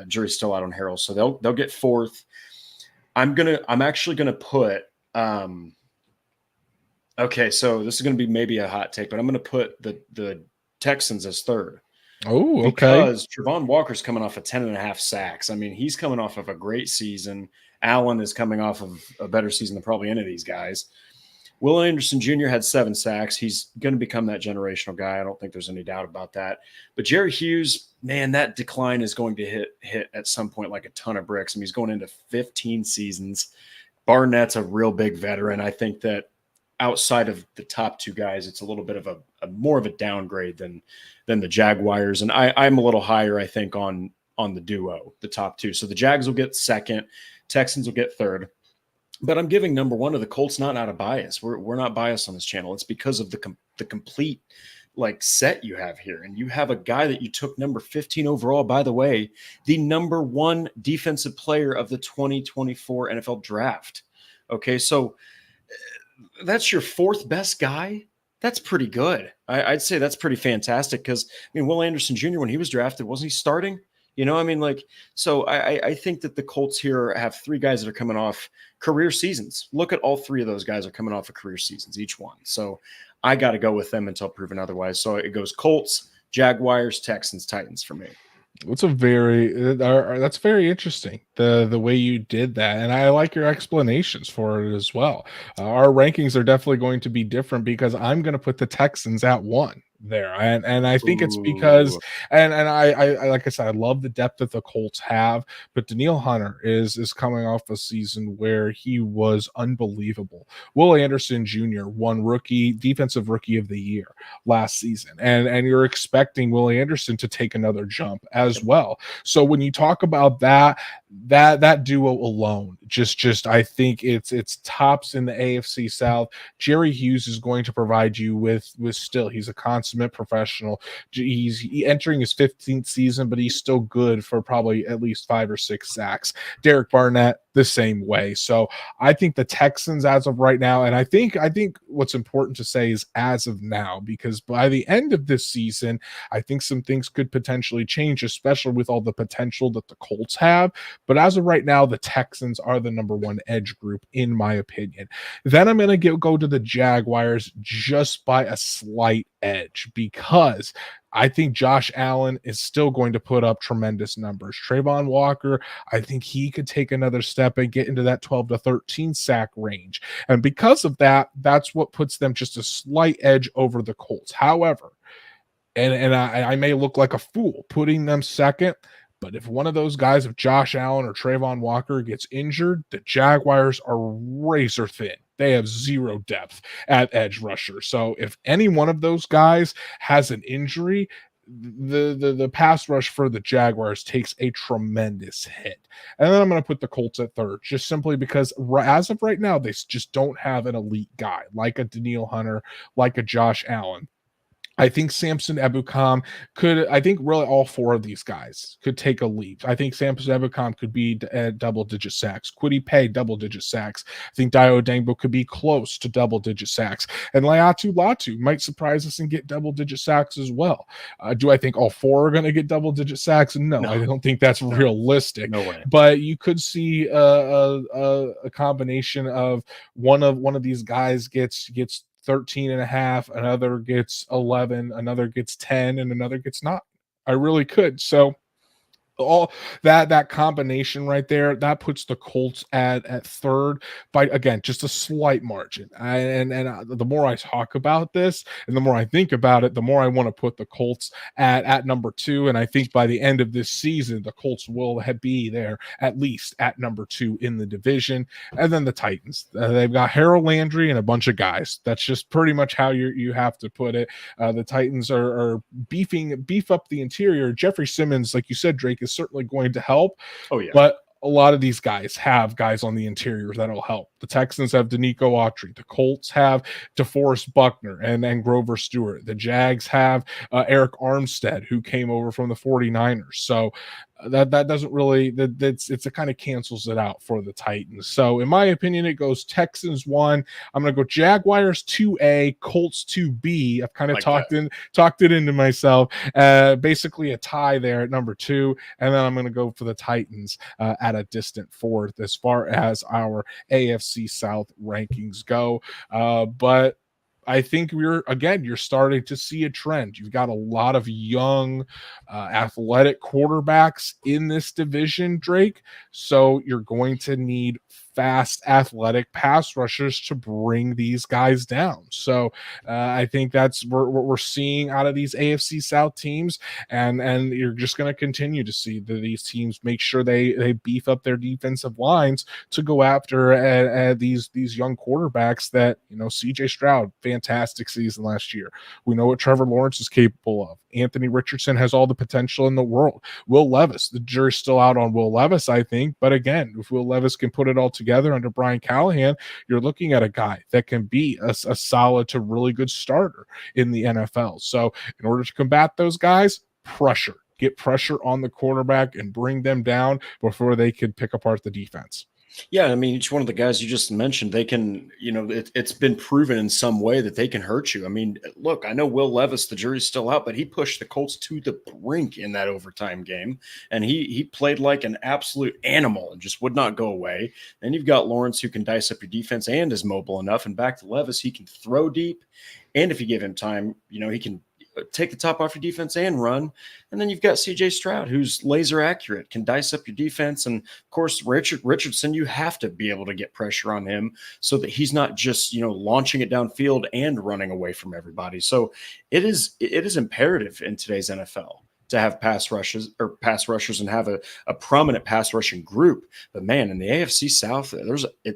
Jury's still out on Harrell, so they'll get 4th. I'm actually gonna put okay, so this is gonna be maybe a hot take, but I'm gonna put the Texans as 3rd. Oh, okay. Because Travon Walker's coming off of 10.5 sacks. I mean, he's coming off of a great season. Allen is coming off of a better season than probably any of these guys. Will Anderson Jr. had 7 sacks. He's going to become that generational guy. I don't think there's any doubt about that. But Jerry Hughes, man, that decline is going to hit at some point like a ton of bricks. I mean, he's going into 15 seasons. Barnett's a real big veteran. I think that outside of the top 2 guys, it's a little bit of a more of a downgrade than the Jaguars. And I'm a little higher, I think, on the duo, the top 2. So the Jags will get 2nd, Texans will get 3rd. But I'm giving number 1 to the Colts not out of bias. We're not biased on this channel. It's because of the complete like set you have here. And you have a guy that you took number 15 overall, by the way, the number 1 defensive player of the 2024 NFL draft. Okay, so that's your 4th best guy. That's pretty good. I'd say that's pretty fantastic because, I mean, Will Anderson Jr., when he was drafted, wasn't he starting? I mean, like, so I think that the Colts here have 3 guys that are coming off career seasons. Look at all 3 of those guys are coming off of career seasons, each one. So I got to go with them until proven otherwise. So it goes Colts, Jaguars, Texans, Titans for me. That's that's very interesting, the way you did that, and I like your explanations for it as well. Our rankings are definitely going to be different because I'm going to put the Texans at 1 there, and I think it's because and I like I said, I love the depth that the Colts have, but Danielle Hunter is coming off a season where he was unbelievable. Will Anderson Jr. won defensive rookie of the year last season, and you're expecting Will Anderson to take another jump as well. So when you talk about that duo alone, just I think it's tops in the AFC South. Jerry Hughes is going to provide you with still, he's a consummate professional. He's entering his 15th season, but he's still good for probably at least 5 or 6 sacks. Derek Barnett the same way. So I think the Texans as of right now, and I think what's important to say is as of now, because by the end of this season, I think some things could potentially change, especially with all the potential that the Colts have. But as of right now, the Texans are the number 1 edge group, in my opinion. Then I'm going to go to the Jaguars just by a slight edge, because I think Josh Allen is still going to put up tremendous numbers. Travon Walker, I think he could take another step and get into that 12 to 13 sack range. And because of that, that's what puts them just a slight edge over the Colts. However, and I may look like a fool putting them 2nd, but if one of those guys, if Josh Allen or Travon Walker gets injured, the Jaguars are razor thin. They have 0 depth at edge rusher. So if any one of those guys has an injury, the pass rush for the Jaguars takes a tremendous hit. And then I'm going to put the Colts at 3rd, just simply because as of right now, they just don't have an elite guy like a Danielle Hunter, like a Josh Allen. I think Samson Ebukam I think really all 4 of these guys could take a leap. I think Samson Ebukam could be at double-digit sacks. Kwity Paye, double-digit sacks. I think Dio Dangbo could be close to double-digit sacks. And Laiatu Latu might surprise us and get double-digit sacks as well. Do I think all 4 are going to get double-digit sacks? No, I don't think that's realistic. No way. But you could see a combination of one of these guys gets 13.5, another gets 11, another gets 10, and another gets 9. I really could. So all that combination right there, that puts the Colts at 3rd by, again, just a slight margin. And the more I talk about this and the more I think about it, the more I want to put the Colts at number 2. And I think by the end of this season, the Colts will be there at least at number 2 in the division. And then the Titans, they've got Harold Landry and a bunch of guys. That's just pretty much how you have to put it. The Titans are beef up the interior. Jeffrey Simmons, like you said, Drake, is certainly going to help. Oh yeah. But a lot of these guys have guys on the interior that'll help. The Texans have Danico Autry. The Colts have DeForest Buckner and Grover Stewart. The Jags have Eric Armstead, who came over from the 49ers. So that doesn't really it's it kind of cancels it out for the Titans. So in my opinion, it goes Texans 1. I'm gonna go Jaguars 2A, Colts 2B. I've kind of talked it into myself. Basically a tie there at number 2, and then I'm gonna go for the Titans at a distant 4th as far as our AFC South rankings go. But I think you're starting to see a trend. You've got a lot of young, athletic quarterbacks in this division, Drake. So you're going to need fast, athletic pass rushers to bring these guys down. So I think that's what we're seeing out of these AFC South teams, and you're just going to continue to see these teams make sure they beef up their defensive lines to go after these young quarterbacks. That, CJ Stroud, fantastic season last year. We know what Trevor Lawrence is capable of. Anthony Richardson has all the potential in the world. Will Levis, the jury's still out on Will Levis, I think. But again, if Will Levis can put it all together under Brian Callahan, you're looking at a guy that can be a solid to really good starter in the NFL. So in order to combat those guys, get pressure on the quarterback and bring them down before they can pick apart the defense. Yeah, I mean, each one of the guys you just mentioned, they can, it's been proven in some way that they can hurt you. I mean, look, I know Will Levis, the jury's still out, but he pushed the Colts to the brink in that overtime game, and he played like an absolute animal and just would not go away. Then you've got Lawrence, who can dice up your defense and is mobile enough, and back to Levis, he can throw deep, and if you give him time, he can take the top off your defense and run. And then you've got CJ Stroud, who's laser accurate, can dice up your defense. And of course, Richardson, you have to be able to get pressure on him so that he's not just, launching it downfield and running away from everybody. So it is imperative in today's NFL to have pass rushers and have a prominent pass rushing group. But man, in the AFC South,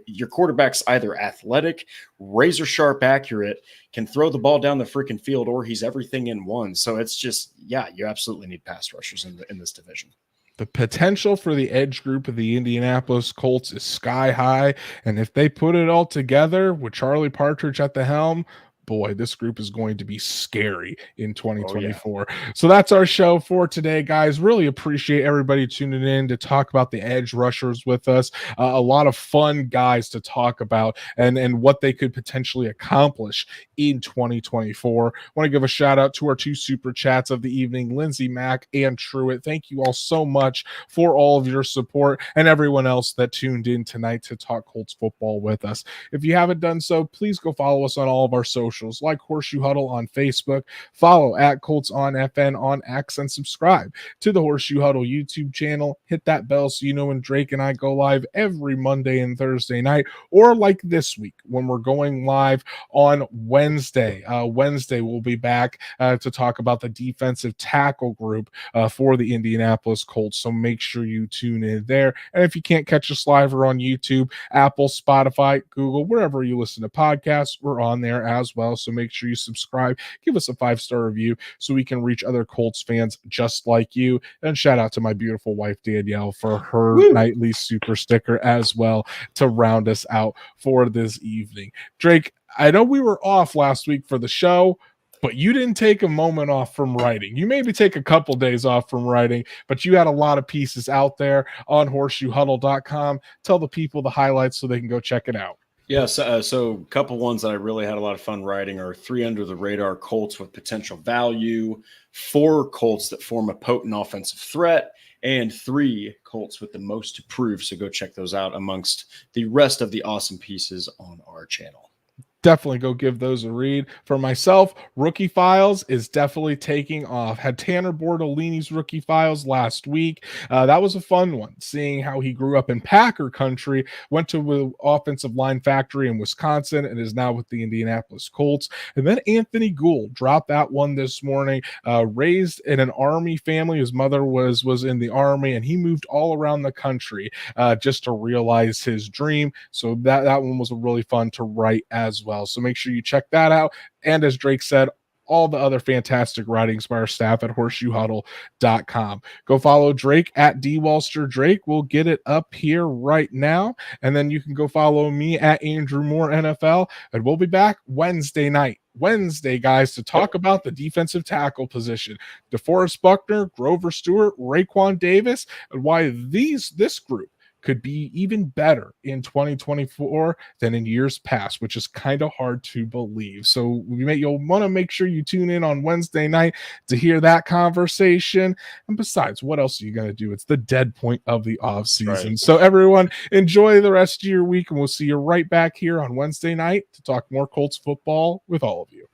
your quarterback's either athletic, razor sharp accurate, can throw the ball down the freaking field, or he's everything in one. So it's just, you absolutely need pass rushers in this division. The potential for the edge group of the Indianapolis Colts is sky high. And if they put it all together with Charlie Partridge at the helm, boy, this group is going to be scary in 2024. So that's our show for today, guys. Really appreciate everybody tuning in to talk about the edge rushers with us. A lot of fun guys to talk about and what they could potentially accomplish in 2024. I want to give a shout out to our 2 super chats of the evening, Lindsay Mack and Truitt. Thank you all so much for all of your support, and everyone else that tuned in tonight to talk Colts football with us. If you haven't done so, please go follow us on all of our socials, like Horseshoe Huddle on Facebook, follow at Colts on FN on X, and subscribe to the Horseshoe Huddle YouTube channel. Hit that bell so you know when Drake and I go live every Monday and Thursday night, or like this week when we're going live on Wednesday. Wednesday we'll be back to talk about the defensive tackle group for the Indianapolis Colts. So make sure you tune in there. And if you can't catch us live, we're on YouTube, Apple, Spotify, Google, wherever you listen to podcasts, we're on there as well. So make sure you subscribe, give us a 5-star review so we can reach other Colts fans just like you. And shout out to my beautiful wife, Danielle, for her nightly super sticker as well to round us out for this evening. Drake, I know we were off last week for the show, but you didn't take a moment off from writing. You maybe take a couple days off from writing, but you had a lot of pieces out there on horseshoehuddle.com. Tell the people the highlights so they can go check it out. Yeah, so a couple ones that I really had a lot of fun writing are 3 under-the-radar Colts with potential value, 4 Colts that form a potent offensive threat, and 3 Colts with the most to prove. So go check those out amongst the rest of the awesome pieces on our channel. Definitely go give those a read. For myself, Rookie Files is definitely taking off. Had Tanner Bordolini's Rookie Files last week. That was a fun one, seeing how he grew up in Packer country, went to the offensive line factory in Wisconsin, and is now with the Indianapolis Colts. And then Anthony Gould dropped that one this morning. Raised in an Army family. His mother was in the Army, and he moved all around the country just to realize his dream. So that one was really fun to write as well. So make sure you check that out. And as Drake said, all the other fantastic writings by our staff at horseshoehuddle.com. Go follow Drake at DWalsterDrake. We'll get it up here right now. And then you can go follow me at Andrew Moore NFL. And we'll be back Wednesday, guys, to talk about the defensive tackle position. DeForest Buckner, Grover Stewart, Raekwon Davis, and why this group could be even better in 2024 than in years past, which is kind of hard to believe. So you'll want to make sure you tune in on Wednesday night to hear that conversation. And besides, what else are you going to do? It's the dead point of the off season. Right. So everyone, enjoy the rest of your week, and we'll see you right back here on Wednesday night to talk more Colts football with all of you.